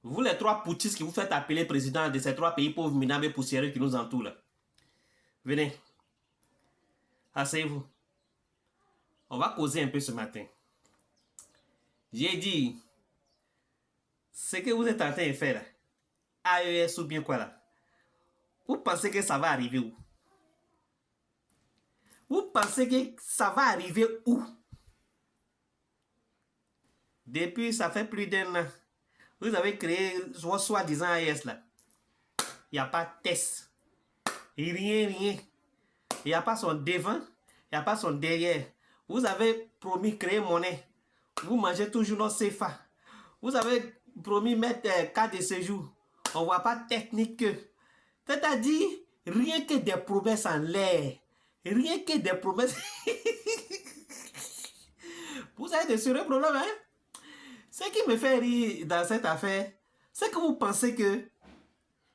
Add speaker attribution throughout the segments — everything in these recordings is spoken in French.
Speaker 1: Vous les trois poutistes qui vous faites appeler président de ces trois pays pauvres, minables et poussiéreux qui nous entourent là. Venez. Asseyez-vous. On va causer un peu ce matin. J'ai dit, ce que vous êtes en train de faire là, AES ou bien quoi là, vous pensez que ça va arriver où? Vous pensez que ça va arriver où? Depuis, ça fait plus d'un an, vous avez créé votre soi-disant AES là. Il n'y a pas de test. Rien. Il n'y a pas son devant, il n'y a pas son derrière. Vous avez promis créer monnaie. Vous mangez toujours notre CFA. Vous avez promis mettre carte de séjour. On ne voit pas technique que. C'est-à-dire, rien que des promesses en l'air. Rien que des promesses. Vous avez de sérieux problèmes, hein? Ce qui me fait rire dans cette affaire, c'est que vous pensez que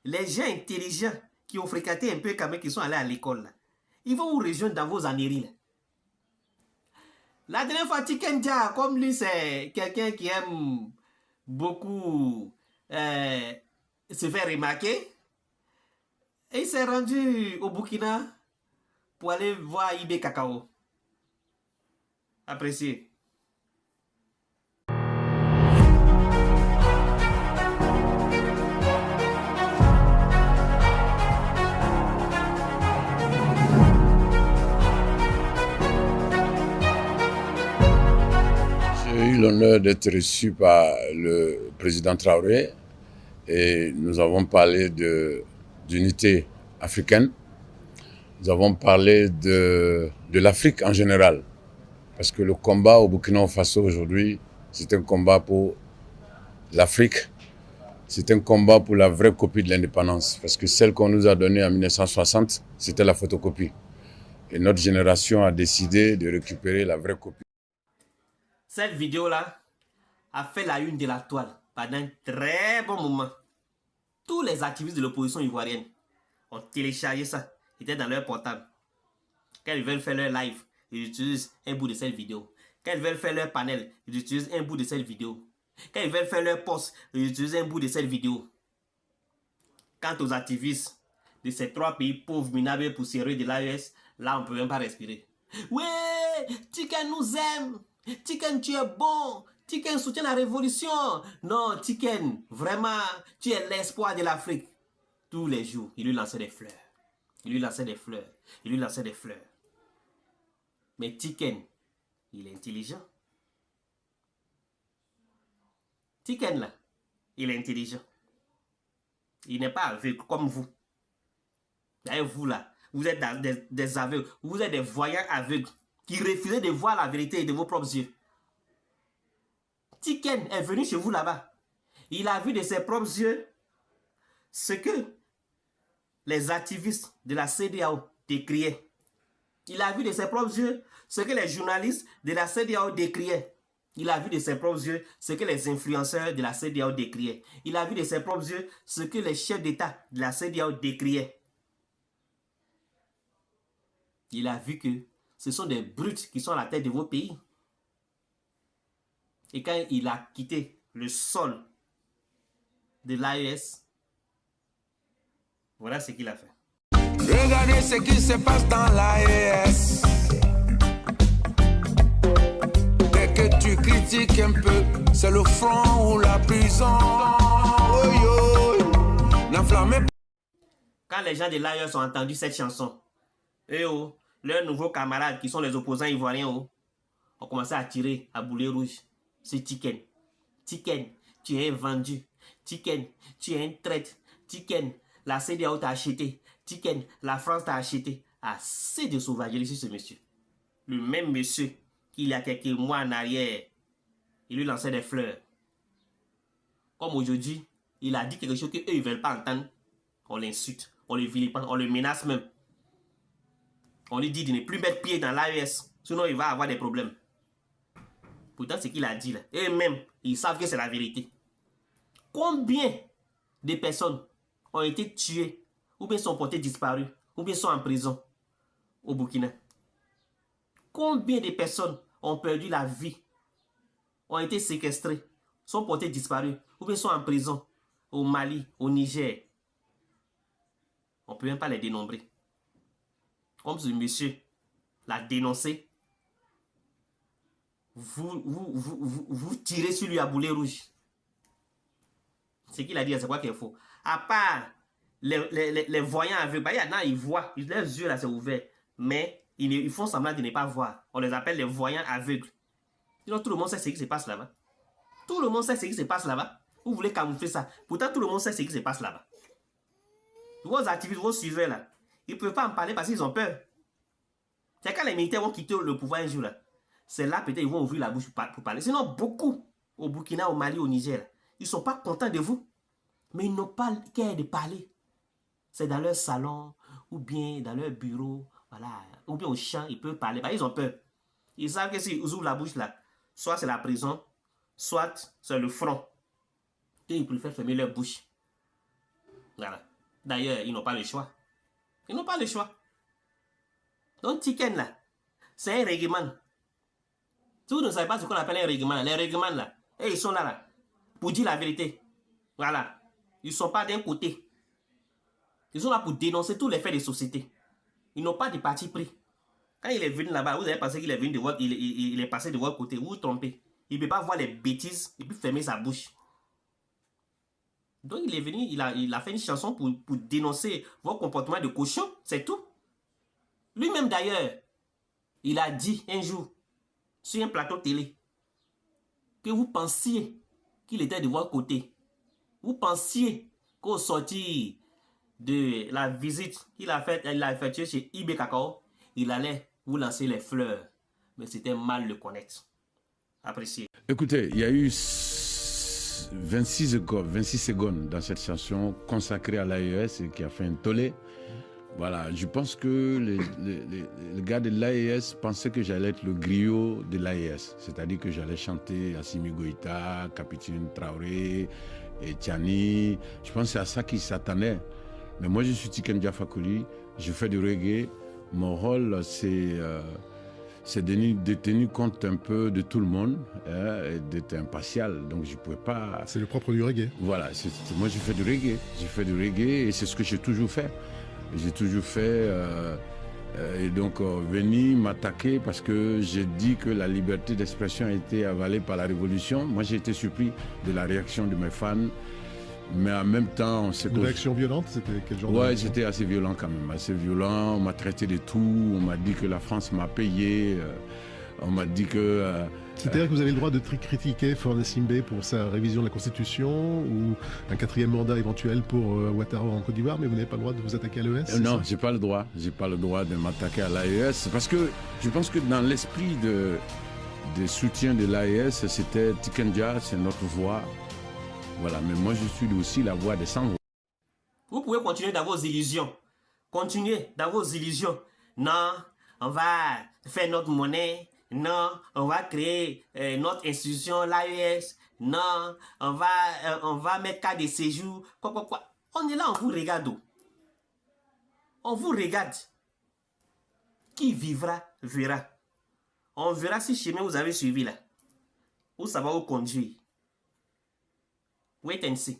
Speaker 1: les gens intelligents qui ont fréquenté un peu quand même, qui sont allés à l'école, là, ils vont vous rejoindre dans vos âneries, là. La dernière fois, Tikenja, comme lui, c'est quelqu'un qui aime beaucoup se faire remarquer. Et il s'est rendu au Burkina pour aller voir IB Cacao. Apprécié.
Speaker 2: J'ai eu l'honneur d'être reçu par le président Traoré et nous avons parlé d'unité africaine. Nous avons parlé de l'Afrique en général. Parce que le combat au Burkina Faso aujourd'hui, c'est un combat pour l'Afrique. C'est un combat pour la vraie copie de l'indépendance. Parce que celle qu'on nous a donnée en 1960, c'était la photocopie. Et notre génération a décidé de récupérer la vraie copie.
Speaker 1: Cette vidéo-là a fait la une de la toile pendant un très bon moment. Tous les activistes de l'opposition ivoirienne ont téléchargé ça. Ils étaient dans leur portable. Quand ils veulent faire leur live, ils utilisent un bout de cette vidéo. Quand ils veulent faire leur panel, ils utilisent un bout de cette vidéo. Quand ils veulent faire leur post, ils utilisent un bout de cette vidéo. Quant aux activistes de ces trois pays pauvres, minables et poussiéreux de l'AES, là on ne peut même pas respirer. Ouais, Tiken nous aime. Tiken, tu es bon. Tiken soutient la révolution. Non, Tiken, vraiment, tu es l'espoir de l'Afrique. Tous les jours, il lui lançait des fleurs. Il lui lançait des fleurs. Il lui lançait des fleurs. Mais Tiken, il est intelligent. Tiken, là, il est intelligent. Il n'est pas aveugle comme vous. Et vous, là, vous êtes des aveugles. Vous êtes des voyants aveugles qui refusez de voir la vérité de vos propres yeux. Tiken est venu chez vous là-bas. Il a vu de ses propres yeux ce que les activistes de la CEDEAO décriaient. Il a vu de ses propres yeux ce que les journalistes de la CEDEAO décriaient. Il a vu de ses propres yeux ce que les influenceurs de la CEDEAO décriaient. Il a vu de ses propres yeux ce que les chefs d'État de la CEDEAO décriaient. Il a vu que ce sont des brutes qui sont à la tête de vos pays. Et quand il a quitté le sol de l'AES, voilà ce qu'il a fait.
Speaker 3: Regardez ce qui se passe dans l'AES. Dès que tu critiques un peu, c'est le front ou la prison. N'enflammez pas.
Speaker 1: Quand les gens de l'AES ont entendu cette chanson, leurs nouveaux camarades qui sont les opposants ivoiriens ont commencé à tirer à boulet rouge. C'est Tiken. Tiken, tu es vendu. Tiken, tu es un traître. Tiken, la CEDEAO t'a acheté. Tiken, la France t'a acheté. Assez de sauvagerie sur ce monsieur. Le même monsieur qui, il y a quelques mois en arrière, il lui lançait des fleurs. Comme aujourd'hui, il a dit quelque chose qu'eux, ils ne veulent pas entendre. On l'insulte, on le vilipende, on le menace même. On lui dit de ne plus mettre pied dans l'AES, sinon il va avoir des problèmes. Pourtant, ce qu'il a dit là, eux-mêmes, ils savent que c'est la vérité. Combien de personnes ont été tuées, ou bien sont portées disparues, ou bien sont en prison au Burkina? Combien de personnes ont perdu la vie, ont été séquestrées, sont portées disparues, ou bien sont en prison au Mali, au Niger. On ne peut même pas les dénombrer. Comme ce monsieur l'a dénoncé, vous tirez sur lui à boulet rouge. Ce qu'il a dit, c'est quoi qu'il faut. À part les voyants aveugles, il y en a, ils voient, leurs yeux là, c'est ouvert. Mais ils font semblant de ne pas voir. On les appelle les voyants aveugles. Sinon, tout le monde sait ce qui se passe là-bas. Tout le monde sait ce qui se passe là-bas. Vous voulez camoufler ça. Pourtant, tout le monde sait ce qui se passe là-bas. Vos activistes, vos suiveurs là, ils ne peuvent pas en parler parce qu'ils ont peur. C'est quand les militaires vont quitter le pouvoir un jour là. C'est là peut-être ils vont ouvrir la bouche pour parler. Sinon, beaucoup au Burkina, au Mali, au Niger, là, ils ne sont pas contents de vous. Mais ils n'ont pas qu'à de parler. C'est dans leur salon ou bien dans leur bureau, voilà, ou bien au champ, ils peuvent parler. Ils ont peur. Ils savent que s'ils ouvrent la bouche là, soit c'est la prison, soit c'est le front. Et ils préfèrent fermer leur bouche. Voilà. D'ailleurs, ils n'ont pas le choix. Ils n'ont pas le choix. Donc, Tiken là, c'est un règlement. Si vous ne savez pas ce qu'on appelle un règlement, les règlements là, et ils sont là, pour dire la vérité. Voilà. Ils ne sont pas d'un côté. Ils sont là pour dénoncer tous les faits de société. Ils n'ont pas de parti pris. Quand il est venu là-bas, vous avez pensé qu'il est venu de votre, il est passé de votre côté. Vous vous trompez. Il ne peut pas voir les bêtises et puis fermer sa bouche. Donc il est venu, il a fait une chanson pour dénoncer vos comportements de cochon. C'est tout. Lui-même d'ailleurs, il a dit un jour, sur un plateau télé, que vous pensiez qu'il était de votre côté. Vous pensiez qu'au sortir de la visite qu'il a effectuée chez IB Cacao, il allait vous lancer les fleurs. Mais c'était mal le connaître. Appréciez.
Speaker 2: Écoutez, il y a eu 26 secondes dans cette chanson consacrée à l'AES et qui a fait un tollé. Voilà, je pense que les gars de l'AES pensaient que j'allais être le griot de l'AES. C'est-à-dire que j'allais chanter Assimi Goïta, Capitaine Traoré, et Tiani. Je pense que c'est à ça qu'ils s'attendaient. Mais moi, je suis Tiken Jah Fakoly, je fais du reggae. Mon rôle, c'est de tenir compte un peu de tout le monde, et d'être impartial. Donc, je ne pouvais pas...
Speaker 4: C'est le propre du reggae.
Speaker 2: Voilà, moi, je fais du reggae. Je fais du reggae et c'est ce que j'ai toujours fait. J'ai toujours fait... et donc, venir m'attaquer parce que j'ai dit que la liberté d'expression a été avalée par la Révolution. Moi, j'ai été surpris de la réaction de mes fans. Mais en même temps, on s'est...
Speaker 4: Une réaction violente, c'était quel genre de
Speaker 2: Ouais,
Speaker 4: réaction?
Speaker 2: c'était assez violent quand même, assez violent. On m'a traité de tout, on m'a dit que la France m'a payé, on m'a dit que...
Speaker 4: C'est-à-dire que vous avez le droit de critiquer Faure Simbe pour sa révision de la Constitution ou un 4e mandat éventuel pour Ouattara en Côte d'Ivoire, mais vous n'avez pas le droit de vous attaquer à l'AES?
Speaker 2: Non, j'ai pas le droit. J'ai pas le droit de m'attaquer à l'AES parce que je pense que dans l'esprit de soutien de l'AES, c'était Tiken Jah, c'est notre voix. Voilà, mais moi je suis aussi la voix des sans-voix.
Speaker 1: Vous pouvez continuer dans vos illusions. Continuez dans vos illusions. Non, on va faire notre monnaie. Non, on va créer notre institution, l'AES. Non, on va mettre cas de séjour. Quoi. On est là, on vous regarde. On vous regarde. Qui vivra, verra. On verra si chemin vous avez suivi là. Où ça va vous conduire. Wait and see.